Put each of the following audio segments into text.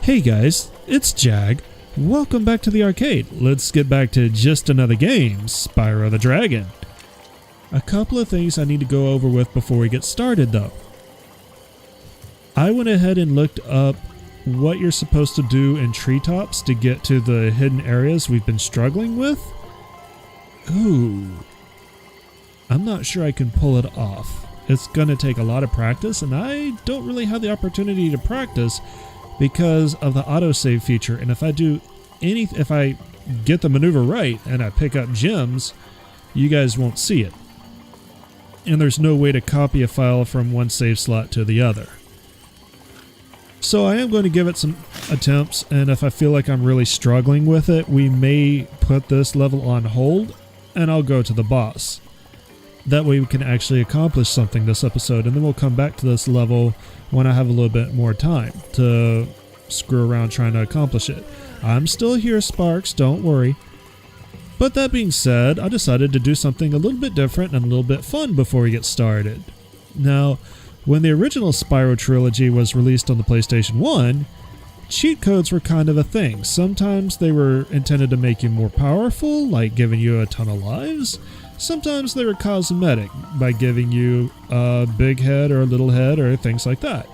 Hey guys, it's Jag. Welcome back to the arcade. Let's get back to just another game, Spyro the Dragon. A couple of things I need to go over with before we get started though. I went ahead and looked up what you're supposed to do in treetops to get to the hidden areas we've been struggling with. Ooh. I'm not sure I can pull it off. It's gonna take a lot of practice, and I don't really have the opportunity to practice because of the autosave feature. And if I get the maneuver right and I pick up gems, you guys won't see it. And there's no way to copy a file from one save slot to the other. So I am going to give it some attempts, and if I feel like I'm really struggling with it, we may put this level on hold and I'll go to the boss. That way we can actually accomplish something this episode, and then we'll come back to this level when I have a little bit more time to screw around trying to accomplish it. I'm still here, Sparks, don't worry. But that being said, I decided to do something a little bit different and a little bit fun before we get started. Now, when the original Spyro trilogy was released on the PlayStation 1, cheat codes were kind of a thing. Sometimes they were intended to make you more powerful, like giving you a ton of lives. Sometimes they were cosmetic, by giving you a big head or a little head or things like that.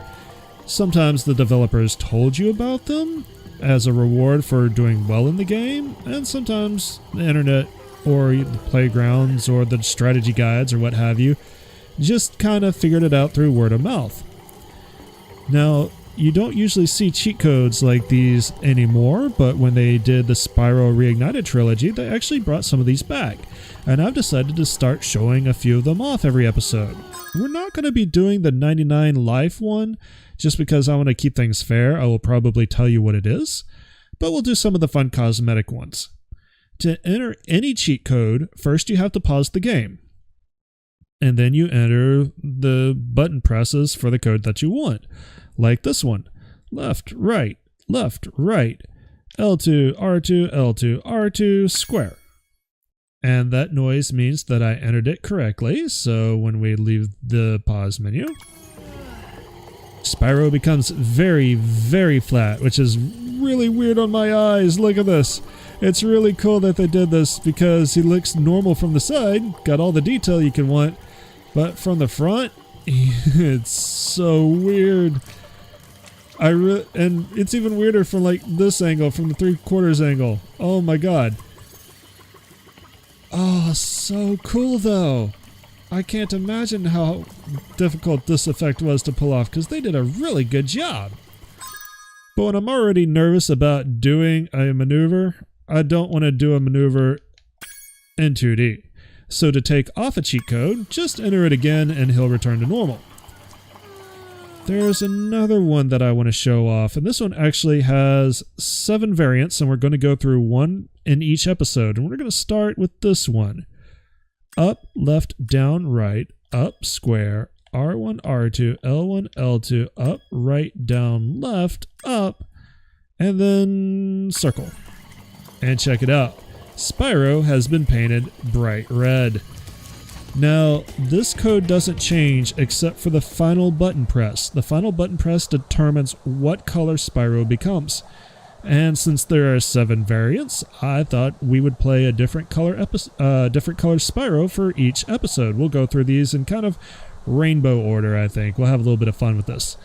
Sometimes the developers told you about them as a reward for doing well in the game, and sometimes the internet or the playgrounds or the strategy guides or what have you just kind of figured it out through word of mouth. Now, you don't usually see cheat codes like these anymore, but when they did the Spyro Reignited trilogy, they actually brought some of these back. And I've decided to start showing a few of them off every episode. We're not going to be doing the 99 life one, just because I want to keep things fair. I will probably tell you what it is, but we'll do some of the fun cosmetic ones. To enter any cheat code, first you have to pause the game. And then you enter the button presses for the code that you want. Like this one. Left, right, L2, R2, L2, R2, square. And that noise means that I entered it correctly, so when we leave the pause menu, Spyro becomes very, very flat, which is really weird on my eyes. Look at this. It's really cool that they did this because he looks normal from the side, got all the detail you can want, but from the front, it's so weird. And it's even weirder from like this angle, from the 3/4 angle. Oh my god. Oh, so cool though. I can't imagine how difficult this effect was to pull off because they did a really good job. But when I'm already nervous about doing a maneuver, I don't want to do a maneuver in 2D. So to take off a cheat code, just enter it again and he'll return to normal. There's another one that I want to show off, and this one actually has 7 variants, and we're going to go through one in each episode, and we're going to start with this one. Up, left, down, right, up, square, R1, R2, L1, L2, up, right, down, left, up, and then circle. And check it out. Spyro has been painted bright red. Now, this code doesn't change except for the final button press. The final button press determines what color Spyro becomes. And since there are 7 variants, I thought we would play a different color Spyro for each episode. We'll go through these in kind of rainbow order, I think. We'll have a little bit of fun with this.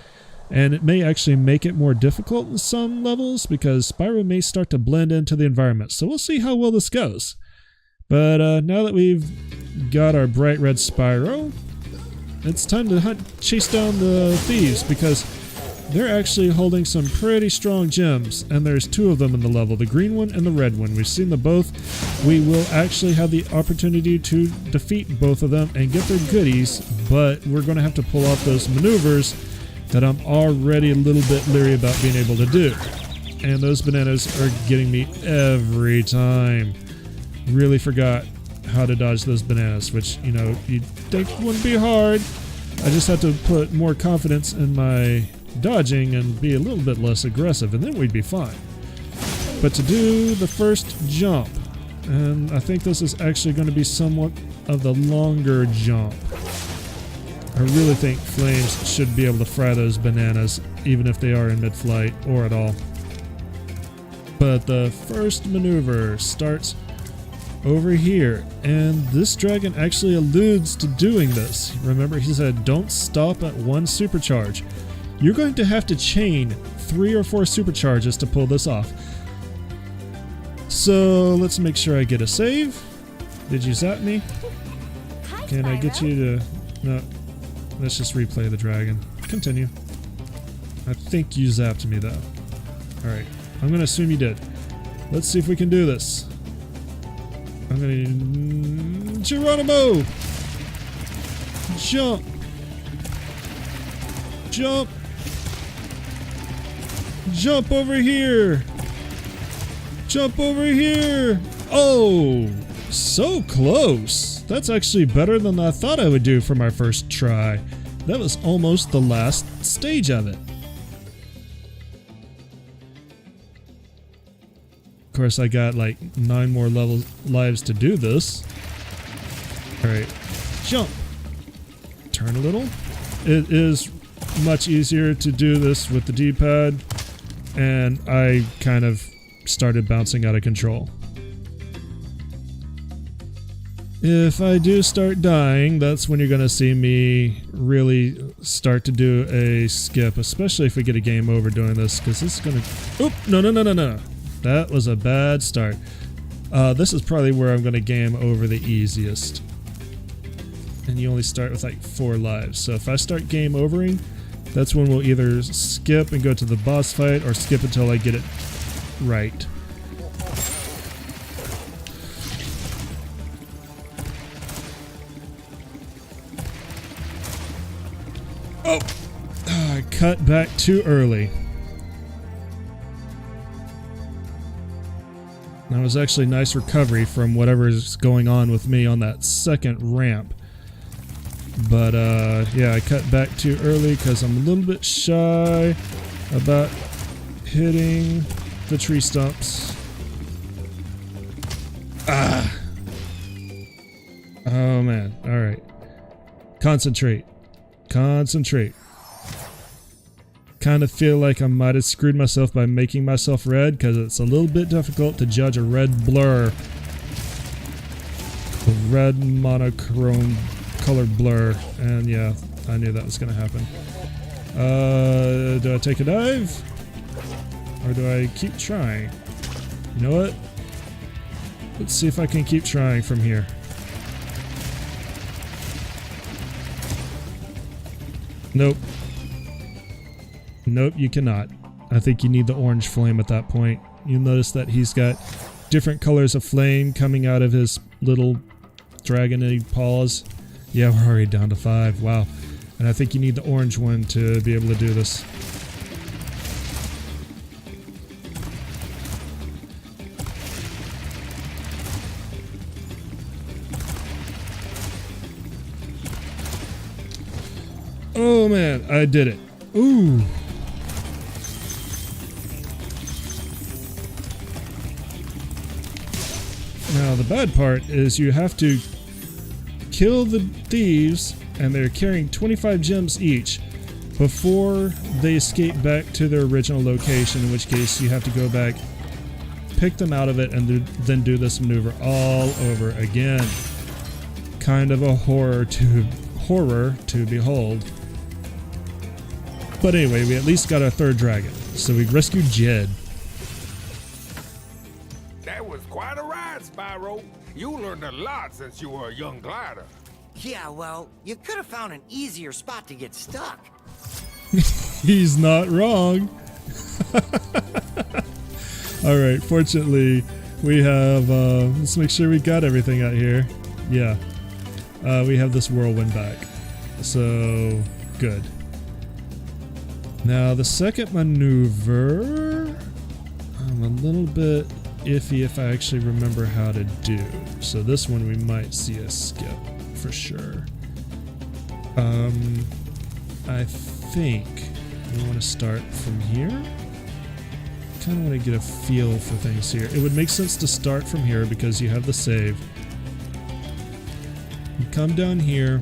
And it may actually make it more difficult in some levels because Spyro may start to blend into the environment. So we'll see how well this goes. But now that we've got our bright red Spyro, it's time to chase down the thieves because they're actually holding some pretty strong gems, and there's 2 of them in the level, the green one and the red one. We've seen them both. We will actually have the opportunity to defeat both of them and get their goodies, but we're going to have to pull off those maneuvers that I'm already a little bit leery about being able to do. And those bananas are getting me every time. Really forgot how to dodge those bananas, which, you know, you'd think wouldn't be hard. I just had to put more confidence in my dodging and be a little bit less aggressive, and then we'd be fine. But to do the first jump, and I think this is actually going to be somewhat of the longer jump. I really think Flames should be able to fry those bananas, even if they are in mid-flight or at all. But the first maneuver starts over here, and this dragon actually alludes to doing this. Remember, he said don't stop at one supercharge. You're going to have to chain 3 or 4 supercharges to pull this off. So let's make sure I get a save. Did you zap me? Hi, Can I get you to... No. Let's just replay the dragon. Continue. I think you zapped me though. Alright. I'm gonna assume you did. Let's see if we can do this. I'm gonna... Geronimo! Jump! Jump! Jump over here! Jump over here! Oh! So close! That's actually better than I thought I would do for my first try. That was almost the last stage of it. Of course, I got like 9 more lives to do this. Alright. Jump! Turn a little. It is much easier to do this with the D-pad, and I kind of started bouncing out of control. If I do start dying, that's when you're going to see me really start to do a skip, especially if we get a game over doing this, because this is going to... Oop! No. That was a bad start. This is probably where I'm going to game over the easiest. And you only start with like 4 lives. So if I start game overing, that's when we'll either skip and go to the boss fight or skip until I get it right. Oh! I cut back too early. That was actually nice recovery from whatever is going on with me on that second ramp. But yeah, I cut back too early because I'm a little bit shy about hitting the tree stumps. Ah! Oh man, alright. Concentrate. Concentrate. Kind of feel like I might have screwed myself by making myself red, because it's a little bit difficult to judge a red blur. A red monochrome color blur. And yeah, I knew that was going to happen. Do I take a dive? Or do I keep trying? You know what? Let's see if I can keep trying from here. Nope. Nope, you cannot. I think you need the orange flame at that point. You'll notice that he's got different colors of flame coming out of his little dragon-y paws. Yeah, we're already down to 5. Wow. And I think you need the orange one to be able to do this. Oh man, I did it. Ooh. Now the bad part is you have to kill the thieves, and they're carrying 25 gems each before they escape back to their original location, in which case you have to go back, pick them out of it, and then do this maneuver all over again. Kind of a horror to behold. But anyway, we at least got our 3rd dragon, so we rescued Jed. That was quite a ride, Spyro. You learned a lot since you were a young glider. Yeah, well, you could have found an easier spot to get stuck. He's not wrong. Alright, fortunately, we have, let's make sure we got everything out here. Yeah. We have this whirlwind back. So, good. Now, the second maneuver, I'm a little bit iffy if I actually remember how to do. So this one we might see a skip for sure. I think we want to start from here. Kind of want to get a feel for things here. It would make sense to start from here because you have the save. You come down here.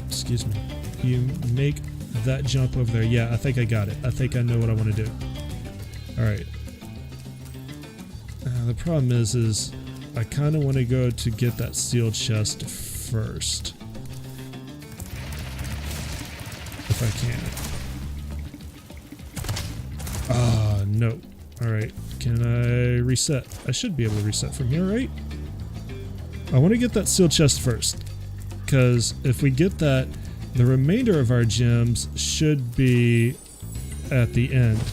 Excuse me. You make that jump over there. Yeah, I think I got it. I think I know what I want to do. Alright. The problem is I kind of want to go to get that sealed chest first. If I can. Ah, no. Alright, can I reset? I should be able to reset from here, right? I want to get that sealed chest first. Because if we get that, the remainder of our gems should be at the end.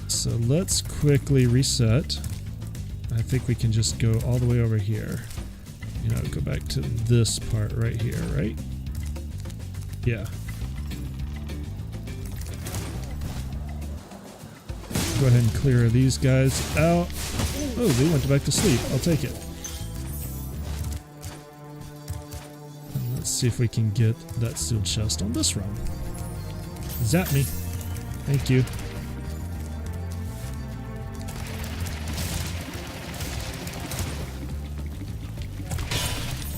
So let's quickly reset. I think we can just go all the way over here. You know, go back to this part right here, right? Yeah. Go ahead and clear these guys out. Oh, they went back to sleep. I'll take it. And let's see if we can get that sealed chest on this run. Zap me. Thank you.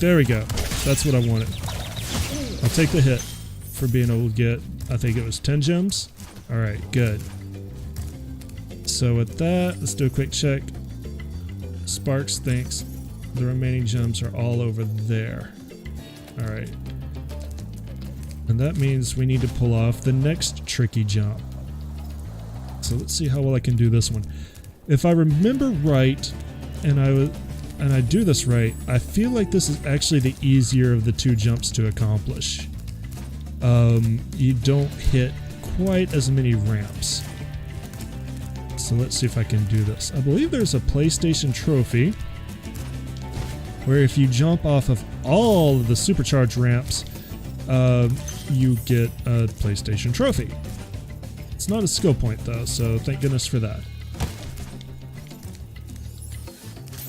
There we go. That's what I wanted. I'll take the hit for being able to get, I think it was 10 gems. Alright, good. So with that, let's do a quick check. Sparks thinks the remaining gems are all over there. Alright. And that means we need to pull off the next tricky jump. So let's see how well I can do this one. If I remember right, and I do this right, I feel like this is actually the easier of the two jumps to accomplish. You don't hit quite as many ramps. So let's see if I can do this. I believe there's a PlayStation trophy where if you jump off of all of the supercharged ramps, you get a PlayStation trophy. It's not a skill point though, so thank goodness for that.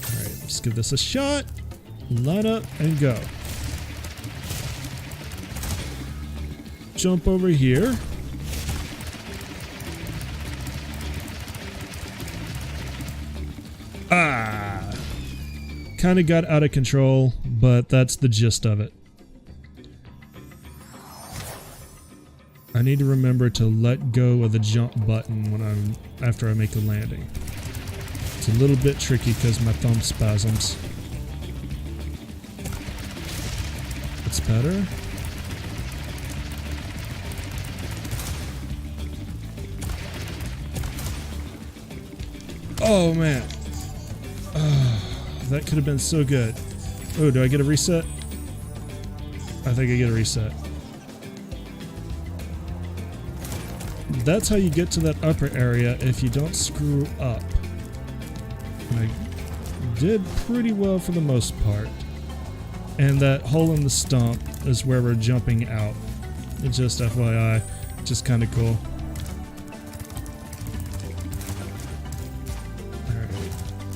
Alright, let's give this a shot. Line up and go. Jump over here. Ah! Kinda got out of control, but that's the gist of it. I need to remember to let go of the jump button when after I make a landing. It's a little bit tricky because my thumb spasms. It's better. Oh man. That could have been so good. Oh, do I get a reset? I think I get a reset. That's how you get to that upper area if you don't screw up. And I did pretty well for the most part. And that hole in the stump is where we're jumping out. It's just FYI, just kind of cool.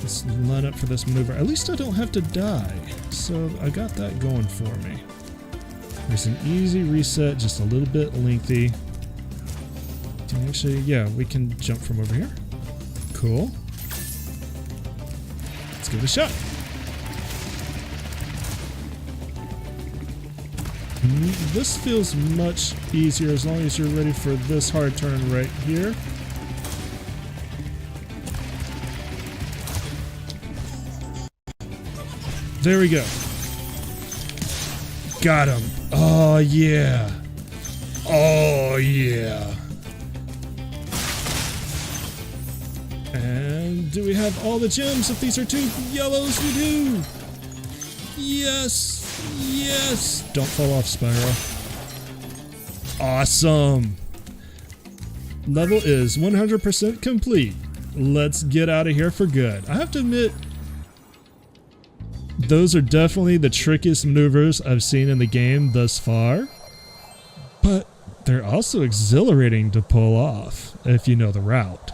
Let's line up for this maneuver. At least I don't have to die. So I got that going for me. There's an easy reset, just a little bit lengthy. Actually, yeah, we can jump from over here. Cool. Let's give it a shot. This feels much easier as long as you're ready for this hard turn right here. There we go. Got him. Oh, yeah. Oh, yeah. And do we have all the gems? If these are two yellows, we do. Yes. Yes. Don't fall off, Spyro. Awesome. Level is 100% complete. Let's get out of here for good. I have to admit, those are definitely the trickiest maneuvers I've seen in the game thus far, but they're also exhilarating to pull off if you know the route.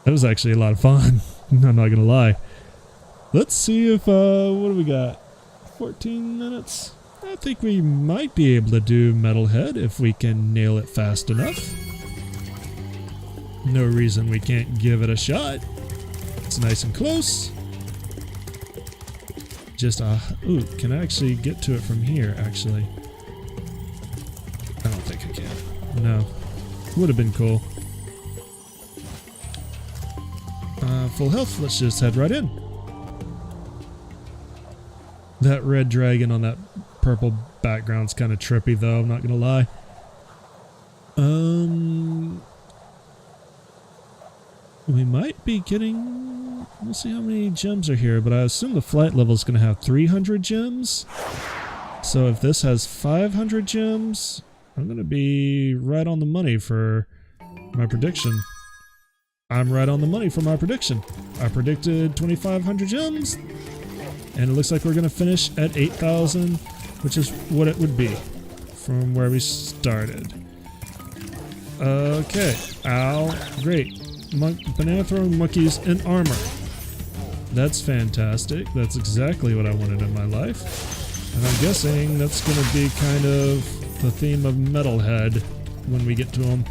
That was actually a lot of fun. I'm not gonna lie. Let's see if, what do we got? 14 minutes? I think we might be able to do Metalhead if we can nail it fast enough. No reason we can't give it a shot. It's nice and close. Just, ooh, can I actually get to it from here, actually? I don't think I can. No. Would have been cool. have full health. Let's just head right in. That red dragon on that purple background's kind of trippy though, I'm not gonna lie. We might be getting... We'll see how many gems are here, but I assume the flight level is gonna have 300 gems. So if this has 500 gems, I'm gonna be right on the money for my prediction. I'm right on the money for my prediction. I predicted 2,500 gems, and it looks like we're gonna finish at 8,000, which is what it would be from where we started. Okay, ow, great. Banana throwing monkeys in armor. That's fantastic. That's exactly what I wanted in my life. And I'm guessing that's gonna be kind of the theme of Metalhead when we get to him.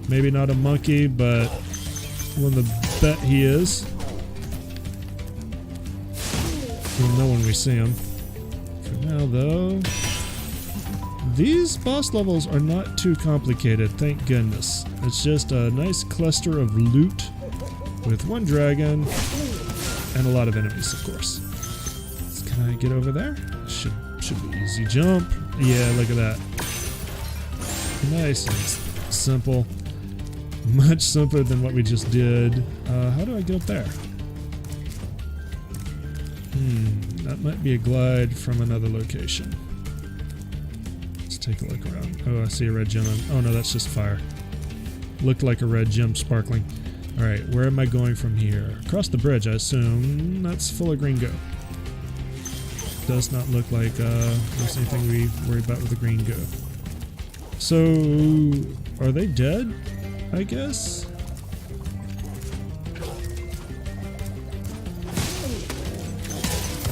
Maybe not a monkey, but we'll bet he is. We'll know when we see him. For now, though, these boss levels are not too complicated, thank goodness. It's just a nice cluster of loot with one dragon and a lot of enemies, of course. Can I get over there? Should be easy jump. Yeah, look at that. Nice and simple. Much simpler than what we just did. How do I get up there? That might be a glide from another location. Let's take a look around. Oh, I see a red gem. Oh no, that's just fire. Looked like a red gem sparkling. Alright, where am I going from here? Across the bridge, I assume. That's full of green go. Does not look like there's anything we worry about with the green go. So, are they dead? I guess?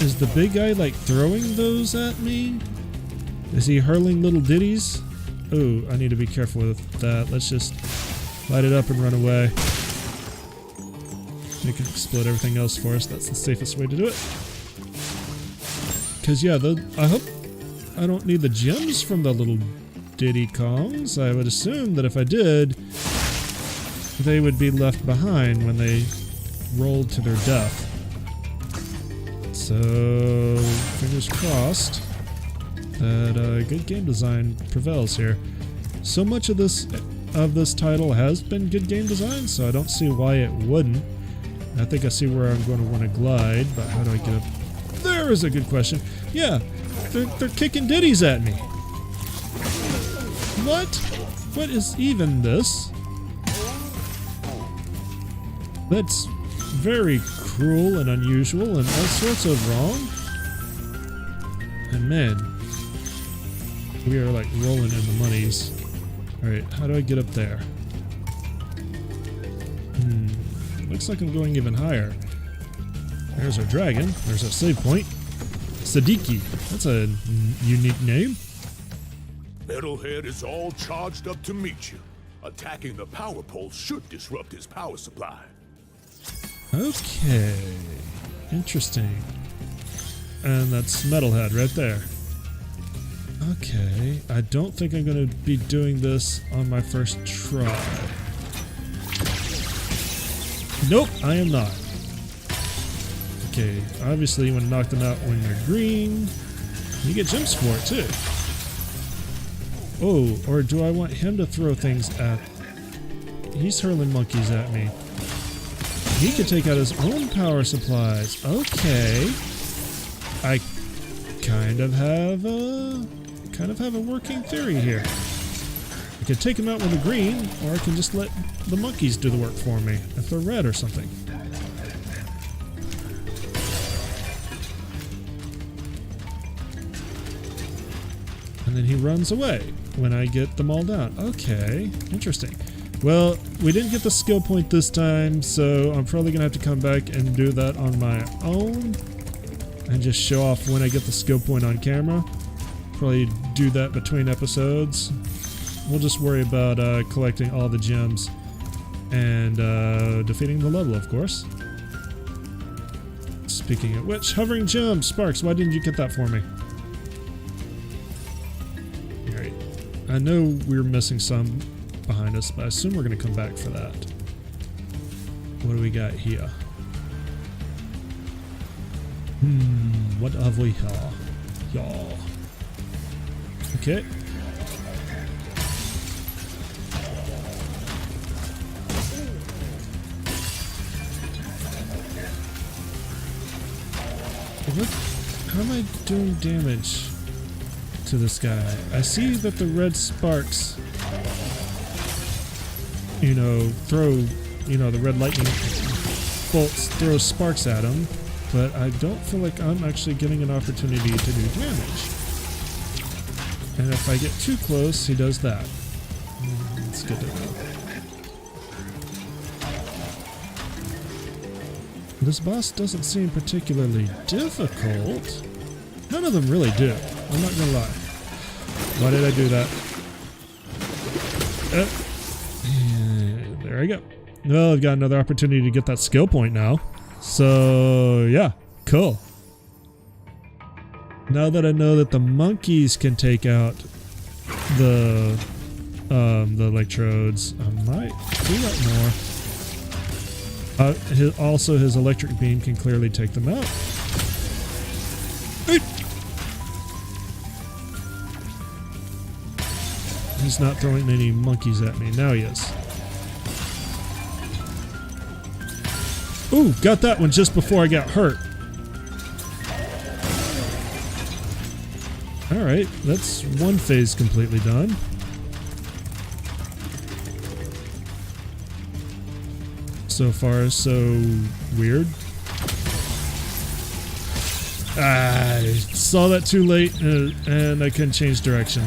Is the big guy like throwing those at me? Is he hurling little ditties? Oh, I need to be careful with that. Let's just light it up and run away. It can explode everything else for us. That's the safest way to do it. Because yeah, I hope I don't need the gems from the little Diddy Kongs. I would assume that if I did, they would be left behind when they rolled to their death. So, fingers crossed that good game design prevails here. So much of this title has been good game design, so I don't see why it wouldn't. I think I see where I'm going to want to glide, but how do I get up? There is a good question. Yeah, they're kicking ditties at me. What? What is even this? That's very cruel and unusual and all sorts of wrong. And man, we are like rolling in the monies. Alright, how do I get up there? Looks like I'm going even higher. There's our dragon. There's our save point. Sadiki. That's a unique name. Metalhead is all charged up to meet you. Attacking the power pole should disrupt his power supply. Okay. Interesting. And that's Metalhead right there. Okay. I don't think I'm going to be doing this on my first try. Nope, I am not. Okay, obviously you want to knock them out when they're green. You get gems for it too. Oh, or do I want him to throw things at... He's hurling monkeys at me. He could take out his own power supplies. Okay. I kind of have a working theory here. I can take him out with a green, or I can just let the monkeys do the work for me if they're red or something. And then he runs away when I get them all down. Okay, interesting. Well, we didn't get the skill point this time, so I'm probably going to have to come back and do that on my own. And just show off when I get the skill point on camera. Probably do that between episodes. We'll just worry about collecting all the gems and defeating the level, of course. Speaking of which, hovering gem, Sparks, why didn't you get that for me? Alright. I know we're missing some behind us, but I assume we're going to come back for that. What do we got here? What have we here? Yeah. Okay. How am I doing damage to this guy? I see that the red sparks, you know, throw, you know, the red lightning bolts throw sparks at him, but I don't feel like I'm actually getting an opportunity to do damage. And if I get too close, he does that. It's good to know. This boss doesn't seem particularly difficult. None of them really do. I'm not gonna lie. Why did I do that? There I go. Well, I've got another opportunity to get that skill point now. So, yeah. Cool. Now that I know that the monkeys can take out the electrodes, I might do that more. Also, his electric beam can clearly take them out. He's not throwing any monkeys at me. Now he is. Ooh, got that one just before I got hurt. Alright, that's one phase completely done. So far, so weird. I saw that too late and I couldn't change direction.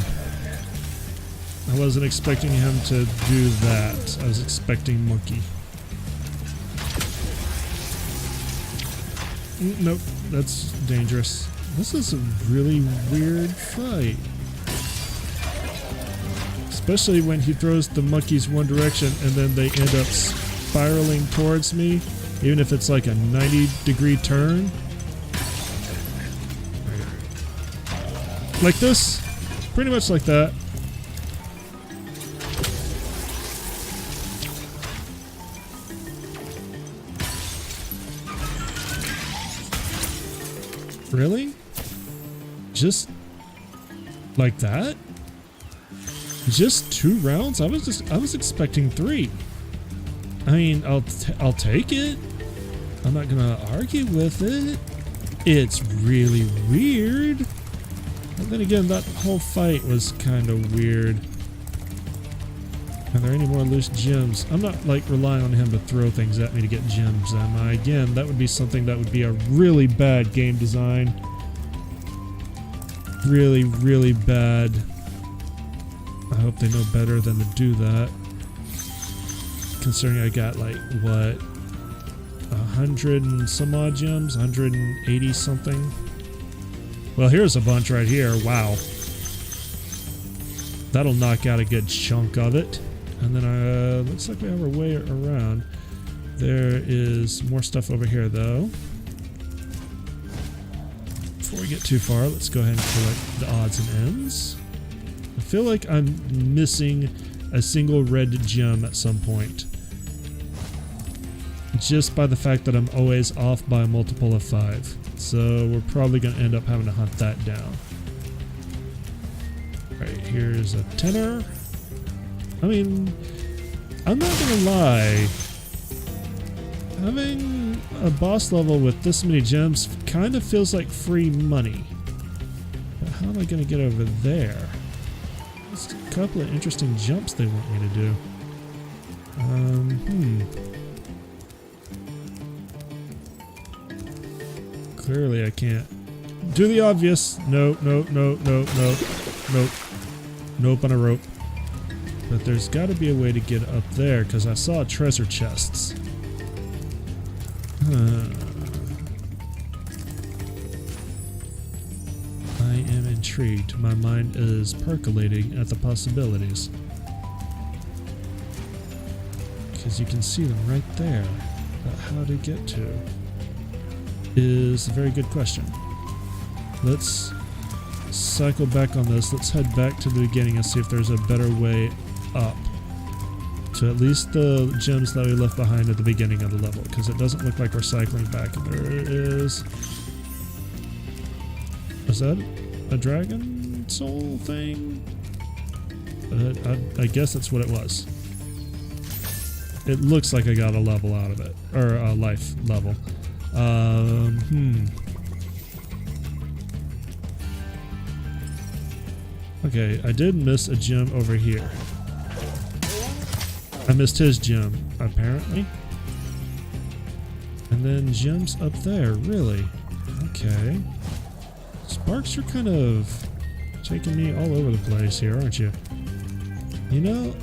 I wasn't expecting him to do that. I was expecting monkey. Nope, that's dangerous. This is a really weird fight. Especially when he throws the monkeys one direction and then they end up spiraling towards me, even if it's like a 90-degree turn. Like this? Pretty much like that. Really? Just like that? Just 2 rounds? I was expecting 3. I mean, I'll take it. I'm not gonna argue with it. It's really weird. And then again, that whole fight was kind of weird. Are there any more loose gems? I'm not like relying on him to throw things at me to get gems, am I? Again, that would be something that would be a really bad game design. Really, really bad. I hope they know better than to do that. Considering I got like, what, 100 and some odd gems? 180 something? Well, here's a bunch right here. Wow. That'll knock out a good chunk of it. And then looks like we have our way around. There is more stuff over here though. Before we get too far, let's go ahead and collect the odds and ends. I feel like I'm missing a single red gem at some point. Just by the fact that I'm always off by a multiple of 5. So we're probably going to end up having to hunt that down. Alright, here's a tenor. I mean, I'm not going to lie. Having a boss level with this many gems kind of feels like free money. But how am I going to get over there? There's a couple of interesting jumps they want me to do. Clearly I can't. Do the obvious. No, no, no, no, no, nope. Nope on a rope. But there's got to be a way to get up there because I saw treasure chests. I am intrigued. My mind is percolating at the possibilities. Because you can see them right there. But how to get to is a very good question. Let's cycle back on this. Let's head back to the beginning and see if there's a better way up to at least the gems that we left behind at the beginning of the level, because it doesn't look like we're cycling back. And there it is. Is that a dragon soul thing? I guess that's what it was. It looks like I got a level out of it. Or a life level. Okay, I did miss a gem over here. I missed his gem, apparently. And then gems up there, really? Okay. Sparks, you're kind of taking me all over the place here, aren't you? You know,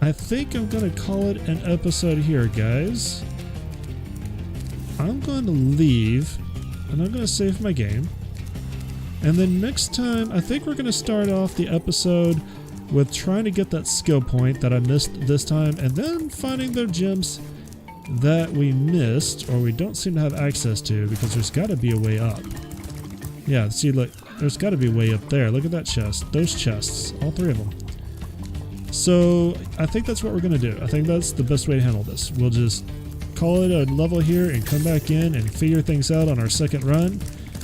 I think I'm going to call it an episode here, guys. I'm going to leave, and I'm going to save my game. And then next time, I think we're going to start off the episode with trying to get that skill point that I missed this time, and then finding the gems that we missed, or we don't seem to have access to, because there's got to be a way up. Yeah, see, look, there's got to be a way up there. Look at that chest. Those chests, all three of them. So I think that's what we're going to do. I think that's the best way to handle this. We'll just call it a level here and come back in and figure things out on our second run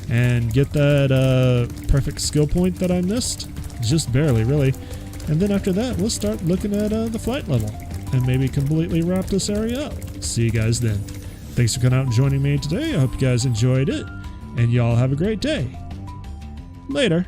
and get that perfect skill point that I missed. Just barely, really. And then after that, we'll start looking at the flight level and maybe completely wrap this area up. See you guys then. Thanks for coming out and joining me today. I hope you guys enjoyed it, and y'all have a great day. Later.